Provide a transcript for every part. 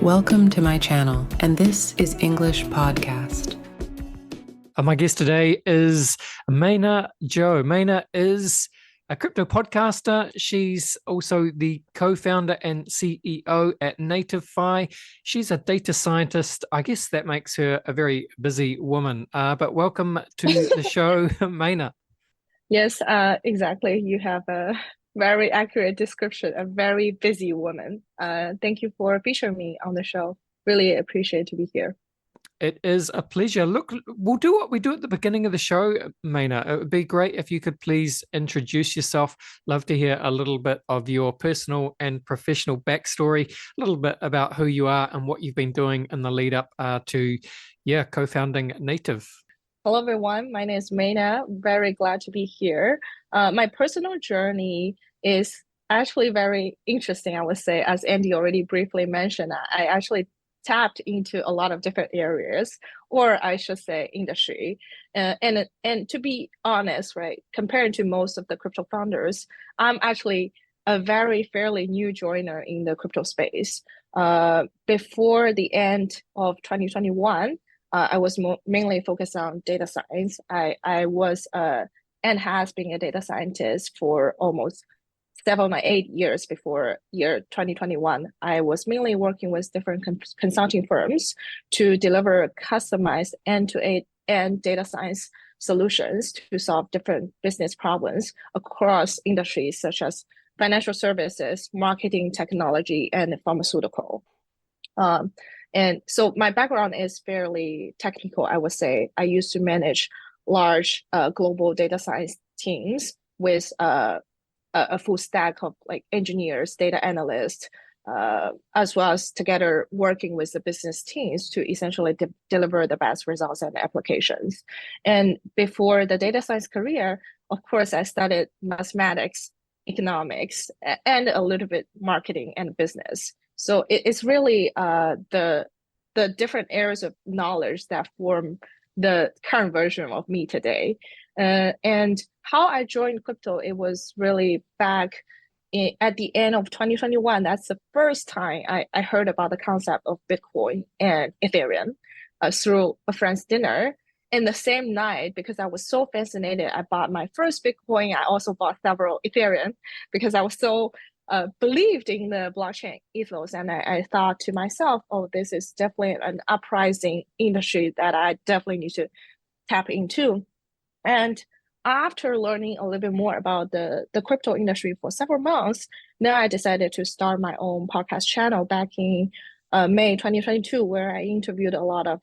Welcome to my channel, and this is English Podcast. My guest today is Maina Zhou. Maina is a crypto podcaster. She's also the co-founder and CEO at NativeFi. She's a data scientist. I guess that makes her a very busy woman. But welcome to the show, Maina. Yes, exactly. You have a very accurate description, a very busy woman. Thank you for featuring me on the show. Really appreciate to be here. It is a pleasure. Look, we'll do what we do at the beginning of the show, Maina. It would be great if you could please introduce yourself. Love to hear a little bit of your personal and professional backstory, a little bit about who you are and what you've been doing in the lead up to co-founding Native. Hello, everyone. My name is Maina. Very glad to be here. My personal journey is actually very interesting, I would say. As Andy already briefly mentioned, I actually tapped into a lot of different areas, or I should say industry. And to be honest, right, compared to most of the crypto founders, I'm actually a very fairly new joiner in the crypto space. Before the end of 2021, I was mainly focused on data science. I was and has been a data scientist for almost 7 or 8 years before year 2021. I was mainly working with different consulting firms to deliver customized end-to-end data science solutions to solve different business problems across industries such as financial services, marketing, technology, and pharmaceutical. And so my background is fairly technical, I would say. I used to manage large global data science teams with a full stack of like engineers, data analysts, as well as together working with the business teams to essentially deliver the best results and applications. And before the data science career, of course, I studied mathematics, economics, and a little bit marketing and business. So it's really the different areas of knowledge that form the current version of me today. And how I joined crypto, it was really back at the end of 2021. That's the first time I heard about the concept of Bitcoin and Ethereum through a friend's dinner. And the same night, because I was so fascinated, I bought my first Bitcoin. I also bought several Ethereum because I was so believed in the blockchain ethos. And I thought to myself, oh, this is definitely an uprising industry that I definitely need to tap into. And after learning a little bit more about the crypto industry for several months, then I decided to start my own podcast channel back in May 2022, where I interviewed a lot of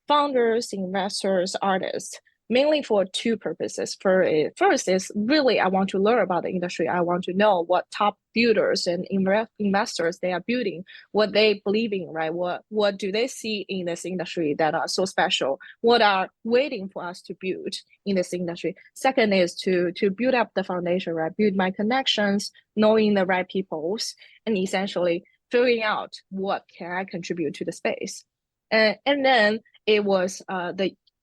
founders, investors, artists, mainly for two purposes. First is really I want to learn about the industry. I want to know what top builders and investors they are building, what they believe in, right? What do they see in this industry that are so special? What are waiting for us to build in this industry? Second is to build up the foundation, right? Build my connections, knowing the right peoples, and essentially figuring out what can I contribute to the space. And then it was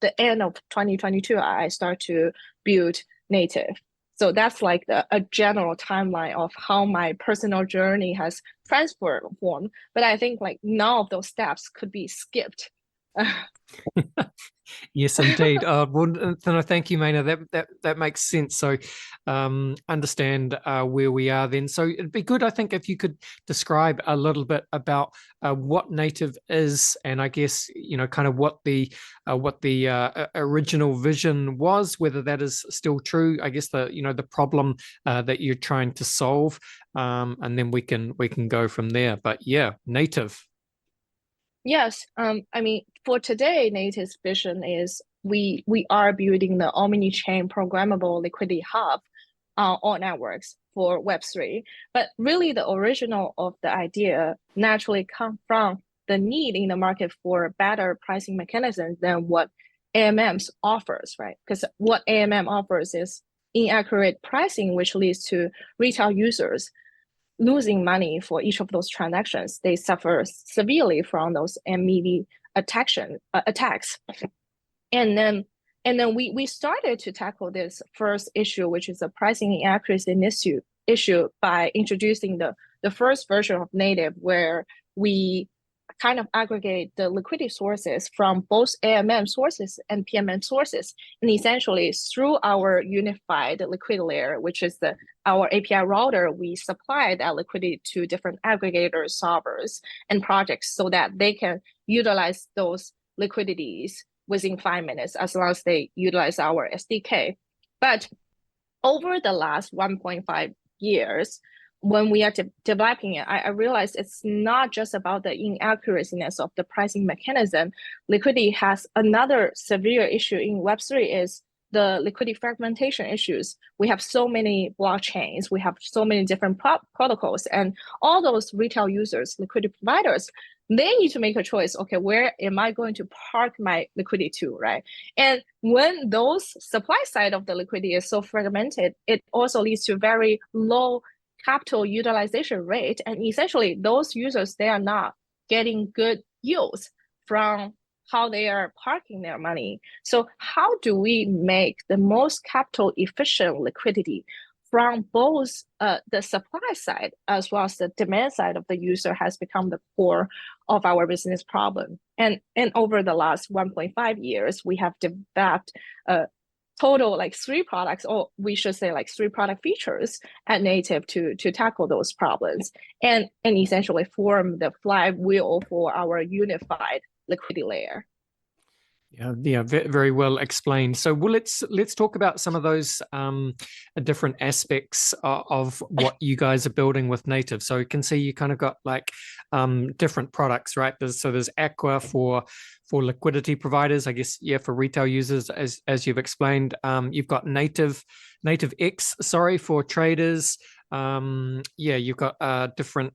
the end of 2022, I start to build Native. So that's like a general timeline of how my personal journey has transformed. But I think like none of those steps could be skipped. Yes, indeed. Well, then thank you, Maina. That makes sense. So, understand where we are then. So it'd be good, I think, if you could describe a little bit about what Native is, and I guess kind of what the original vision was, whether that is still true. I guess the problem that you're trying to solve, and then we can go from there. But yeah, Native. Yes, I mean, for today, Native's vision is we are building the omni-chain programmable liquidity hub on all networks for Web3. But really, the original of the idea naturally come from the need in the market for better pricing mechanisms than what AMMs offers, right? Because what AMM offers is inaccurate pricing, which leads to retail users losing money for each of those transactions. They suffer severely from those MEV attacks. And then we started to tackle this first issue, which is a pricing inaccuracy issue by introducing the first version of Native, where we kind of aggregate the liquidity sources from both AMM sources and PMM sources. And essentially through our unified liquidity layer, which is our API router, we supply that liquidity to different aggregators, solvers, and projects so that they can utilize those liquidities within 5 minutes as long as they utilize our SDK. But over the last 1.5 years, when we are developing it, I realized it's not just about the inaccuracies of the pricing mechanism. Liquidity has another severe issue in Web3 is the liquidity fragmentation issues. We have so many blockchains, we have so many different protocols, and all those retail users, liquidity providers, they need to make a choice. Okay, where am I going to park my liquidity to, right? And when those supply side of the liquidity is so fragmented, it also leads to very low capital utilization rate. And essentially those users, they are not getting good yields from how they are parking their money. So how do we make the most capital efficient liquidity from both the supply side as well as the demand side of the user has become the core of our business problem. And over the last 1.5 years, we have developed total like 3 products, or we should say like 3 product features at Native to tackle those problems and essentially form the flywheel for our unified liquidity layer. Yeah, very well explained. So let's talk about some of those different aspects of what you guys are building with Native. So you can see you kind of got like different products, right? There's Aqua for liquidity providers, I guess, yeah, for retail users, as you've explained. You've got Native X, for traders. Yeah, you've got different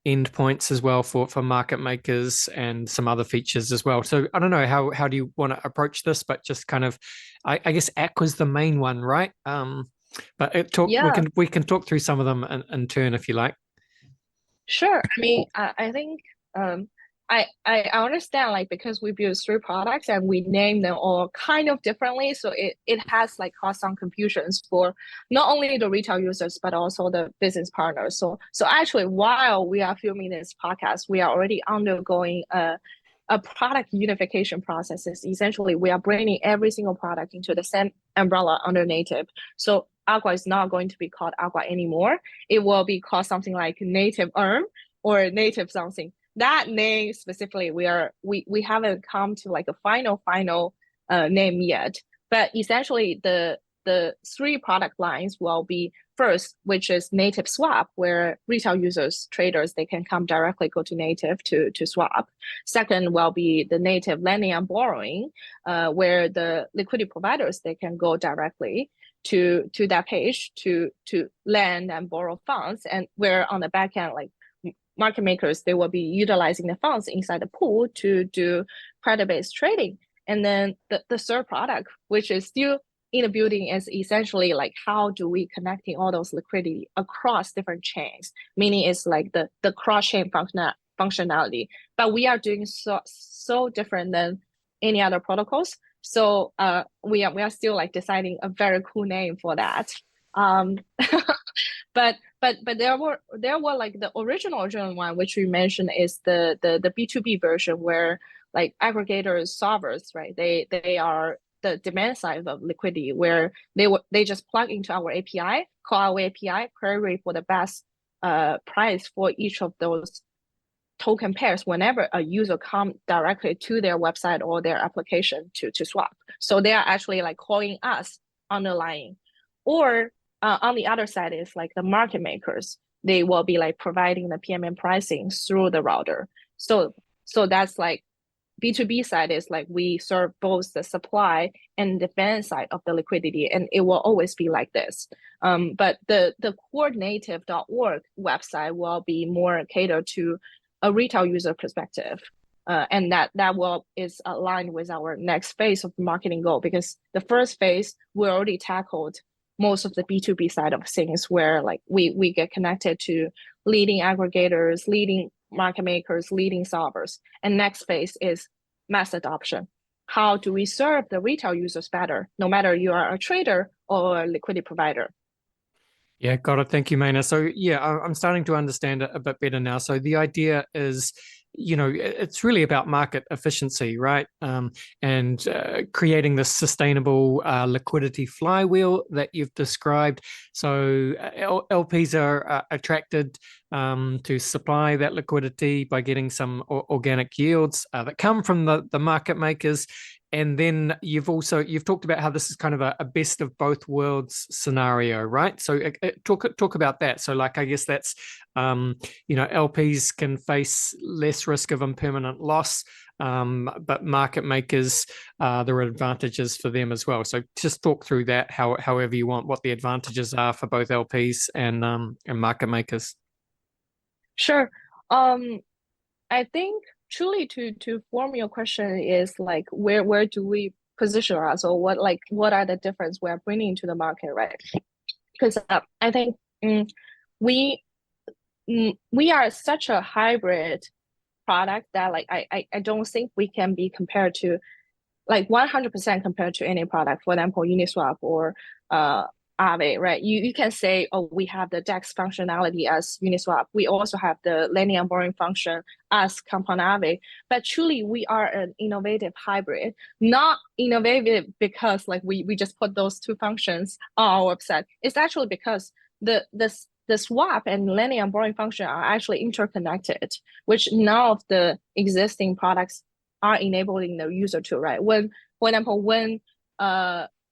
endpoints as well for market makers and some other features as well. So I don't know how do you want to approach this, but just kind of, I guess Aqua's the main one, right? But we can talk through some of them in turn if you like. Sure. I mean, I think I understand, like, because we build 3 products and we name them all kind of differently, so it has like caused some confusions for not only the retail users but also the business partners. So actually, while we are filming this podcast, we are already undergoing a product unification processes. Essentially, we are bringing every single product into the same umbrella under Native. So Aqua is not going to be called Aqua anymore. It will be called something like Native Earn or Native something. That name specifically, we haven't come to like a final name yet. But essentially, the 3 product lines will be first, which is Native Swap, where retail users, traders, they can come directly go to Native to swap. Second will be the Native Lending and Borrowing, where the liquidity providers, they can go directly to that page to lend and borrow funds, and where on the back end, like market makers, they will be utilizing the funds inside the pool to do credit-based trading. And then the third product, which is still in the building, is essentially like how do we connecting all those liquidity across different chains, meaning it's like the cross-chain functionality. But we are doing so different than any other protocols. So we are still like deciding a very cool name for that. But there were like the original one, which we mentioned is the B2B version, where like aggregators, solvers, right? They are the demand side of liquidity, where they just plug into our API, call our API, query for the best price for each of those token pairs whenever a user come directly to their website or their application to swap. So they are actually like calling us underlying. Or on the other side is like the market makers. They will be like providing the PMM pricing through the router. So that's like B2B side is like we serve both the supply and demand side of the liquidity, and it will always be like this. But the coordinative.org website will be more catered to a retail user perspective. And that is aligned with our next phase of marketing goal, because the first phase we already tackled most of the B2B side of things, where like we get connected to leading aggregators, leading market makers, leading solvers. And next phase is mass adoption. How do we serve the retail users better, no matter you are a trader or a liquidity provider? Yeah, got it. Thank you, Maina. So yeah, I'm starting to understand it a bit better now. So the idea is it's really about market efficiency, right? And creating this sustainable liquidity flywheel that you've described. So LPs are attracted to supply that liquidity by getting some organic yields that come from the market makers. And then you've talked about how this is kind of a best of both worlds scenario, right? So talk about that. So like, I guess that's, LPs can face less risk of impermanent loss, but market makers, there are advantages for them as well. So just talk through that, however you want, what the advantages are for both LPs and market makers. Sure. I think truly to form your question is like where do we position us, or what are the difference we're bringing to the market, right? Because I think we we are such a hybrid product that like I don't think we can be compared to like 100% compared to any product. For example, Uniswap or Aave, right? You can say, oh, we have the DEX functionality as Uniswap. We also have the lending and borrowing function as Compatibility. But truly, we are an innovative hybrid, not innovative because like we just put those two functions on our website. It's actually because the swap and lending and borrowing function are actually interconnected, which none of the existing products are enabling the user to, right? For example, when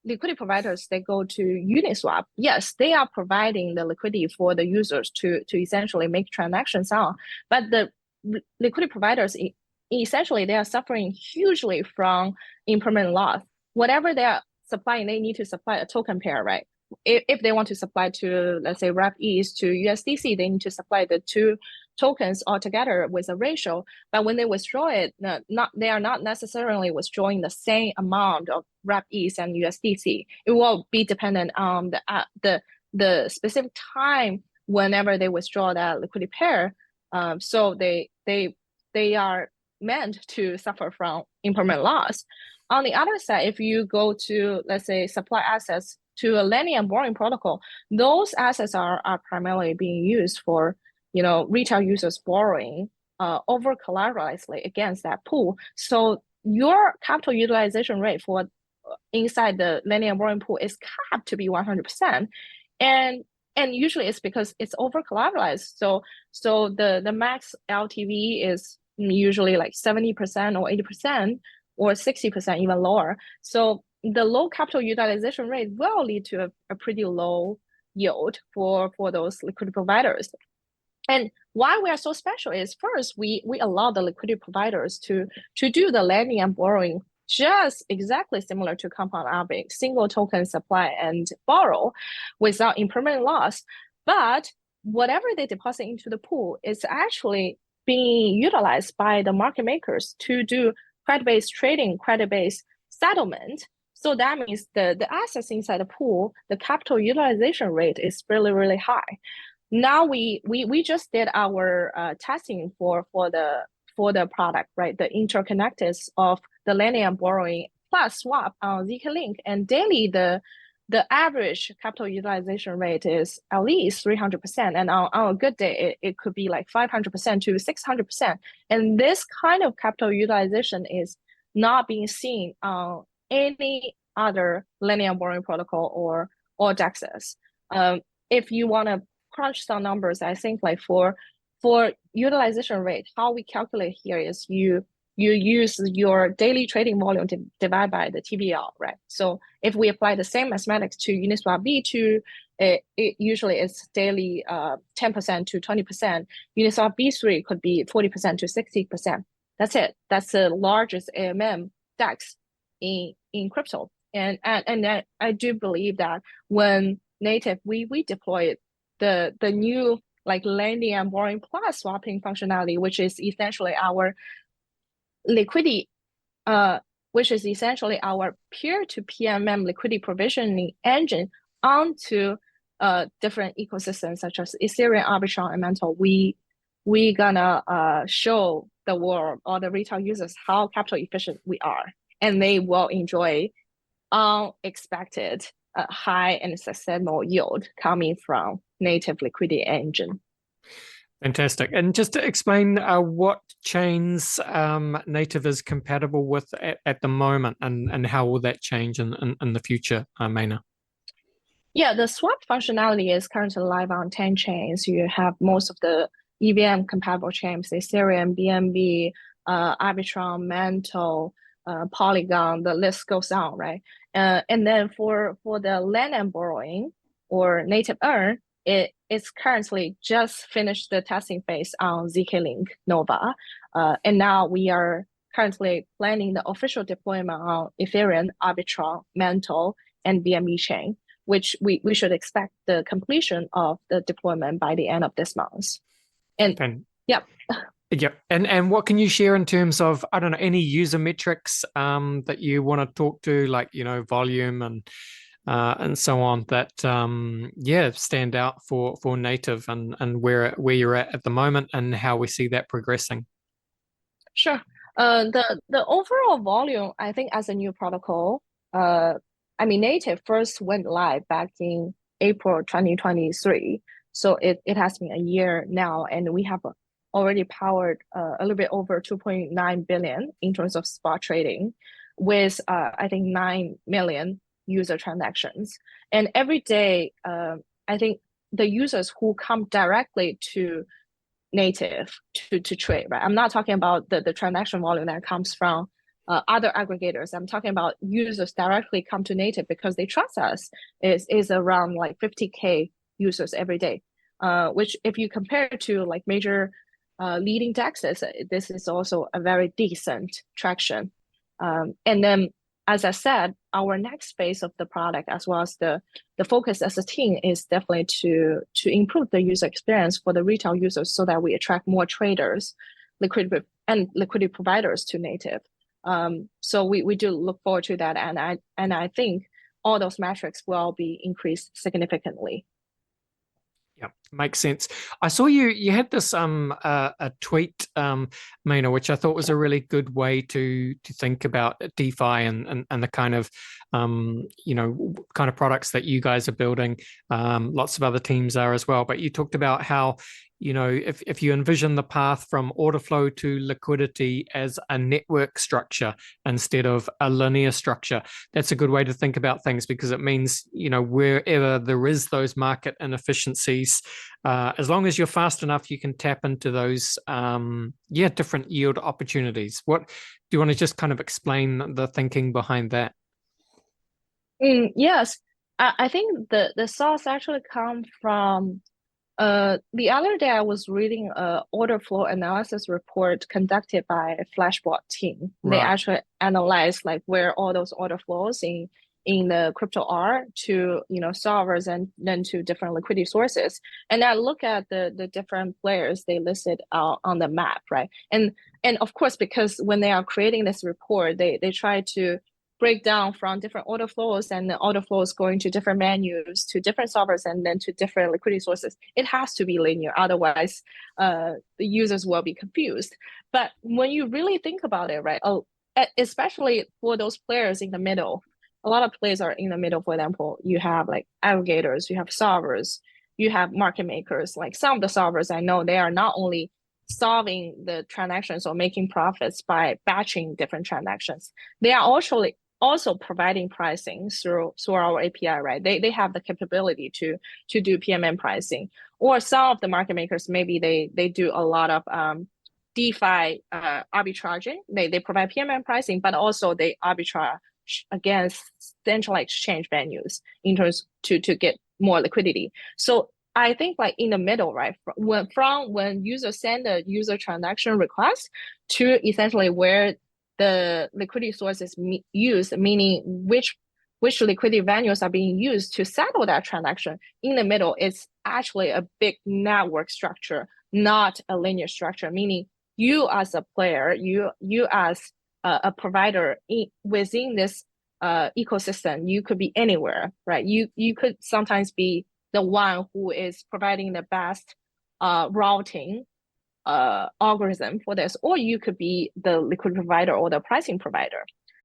liquidity providers, they go to Uniswap, yes, they are providing the liquidity for the users to essentially make transactions on, but the liquidity providers, essentially, they are suffering hugely from impermanent loss. Whatever they are supplying, they need to supply a token pair, right? If they want to supply to, let's say, REPEs to USDC, they need to supply the two tokens altogether with a ratio. But when they withdraw it, they are not necessarily withdrawing the same amount of REPEs and USDC. It will be dependent on the specific time whenever they withdraw that liquidity pair. So they are meant to suffer from impermanent loss. On the other side, if you go to, let's say, supply assets to a lending and borrowing protocol, those assets are primarily being used for retail users borrowing over collateralized against that pool. So your capital utilization rate for inside the lending and borrowing pool is capped to be 100%, and usually it's because it's over collateralized. So the max LTV is usually like 70% or 80% or 60%, even lower. So the low capital utilization rate will lead to a pretty low yield for those liquidity providers. And why we are so special is, first, we allow the liquidity providers to do the lending and borrowing just exactly similar to Compound Aave, single token supply and borrow without impermanent loss. But whatever they deposit into the pool is actually being utilized by the market makers to do credit-based trading, credit-based settlement. So that means the assets inside the pool, the capital utilization rate is really, really high. Now we just did our testing for the product, right? The interconnectors of the lending and borrowing plus swap on zk-Link, and daily the average capital utilization rate is at least 300%, and on a good day it could be like 500% to 600%. And this kind of capital utilization is not being seen on any other lending and borrowing protocol or DEXs. If you want to crunch some numbers, I think like for utilization rate, how we calculate here is you use your daily trading volume to divide by the TVL, right? So if we apply the same mathematics to Uniswap V2, it usually is daily 10% to 20%. Uniswap V3 could be 40% to 60%. That's it. That's the largest AMM DEX in crypto. And I do believe that when native we deployed the new like lending and borrowing plus swapping functionality, which is essentially our liquidity, which is essentially our peer-to-PMM liquidity provisioning engine onto different ecosystems such as Ethereum, Arbitrum, and Mantle. We gonna show the world or the retail users how capital efficient we are, and they will enjoy unexpected high and sustainable yield coming from native liquidity engine. Fantastic. And just to explain what chains Native is compatible with at the moment, and how will that change in the future, Maina? Yeah, the swap functionality is currently live on 10 chains. You have most of the EVM compatible chains, Ethereum, BNB, Arbitrum, Mantle, Polygon, the list goes on, right? And then for the lend and borrowing or native earn, it's currently just finished the testing phase on zk-Link Nova. And now we are currently planning the official deployment on Ethereum, Arbitrum, Mantle, and BNB chain, which we should expect the completion of the deployment by the end of this month. And yeah. Yeah, and what can you share in terms of, I don't know, any user metrics that you want to talk to, like, volume and so on, that stand out for Native, and where you're at the moment and how we see that progressing? Sure. The overall volume, I think, as a new protocol, Native first went live back in April 2023. So it has been a year now, and we have already powered a little bit over 2.9 billion in terms of spot trading, with I think 9 million user transactions. And every day, I think the users who come directly to Native to trade, right? I'm not talking about the transaction volume that comes from other aggregators. I'm talking about users directly come to Native because they trust us. Is around like 50K users every day, which if you compare to like major leading DEXs, this is also a very decent traction. And then, as I said, our next phase of the product, as well as the focus as a team, is definitely to improve the user experience for the retail users so that we attract more traders, liquidity providers to Native. So we do look forward to that, and I think all those metrics will be increased significantly. Yeah, makes sense. I saw you had this a tweet, Maina, which I thought was a really good way to think about DeFi and the kind of kind of products that you guys are building. Lots of other teams are as well. But you talked about how, if you envision the path from order flow to liquidity as a network structure instead of a linear structure, that's a good way to think about things, because it means, wherever there is those market inefficiencies, as long as you're fast enough, you can tap into those, different yield opportunities. What do you want to just kind of explain the thinking behind that? Yes, I think the source actually come from the other day I was reading a order flow analysis report conducted by a Flashbot team. Right. They actually analyzed like where all those order flows in the crypto are to solvers and then to different liquidity sources. And I look at the different players they listed on the map, right? And of course, because when they are creating this report, they try to break down from different order flows, and the order flows going to different menus, to different solvers, and then to different liquidity sources. It has to be linear, otherwise the users will be confused. But when you really think about it, right, especially for those players in the middle, a lot of players are in the middle. For example, you have like aggregators, you have solvers, you have market makers. Like some of the solvers I know, they are not only solving the transactions or making profits by batching different transactions, they are also providing pricing through our API, right? They have the capability to do PMM pricing. Or some of the market makers, maybe they do a lot of DeFi arbitraging. They provide PMM pricing, but also they arbitrage against centralized exchange venues in terms to get more liquidity. So I think like in the middle, right, when users send a user transaction request to essentially where the liquidity sources used, meaning which liquidity venues are being used to settle that transaction. In the middle, it's actually a big network structure, not a linear structure, meaning you as a player, you as a provider within this ecosystem, you could be anywhere, right? You could sometimes be the one who is providing the best routing algorithm for this, or you could be the liquidity provider or the pricing provider.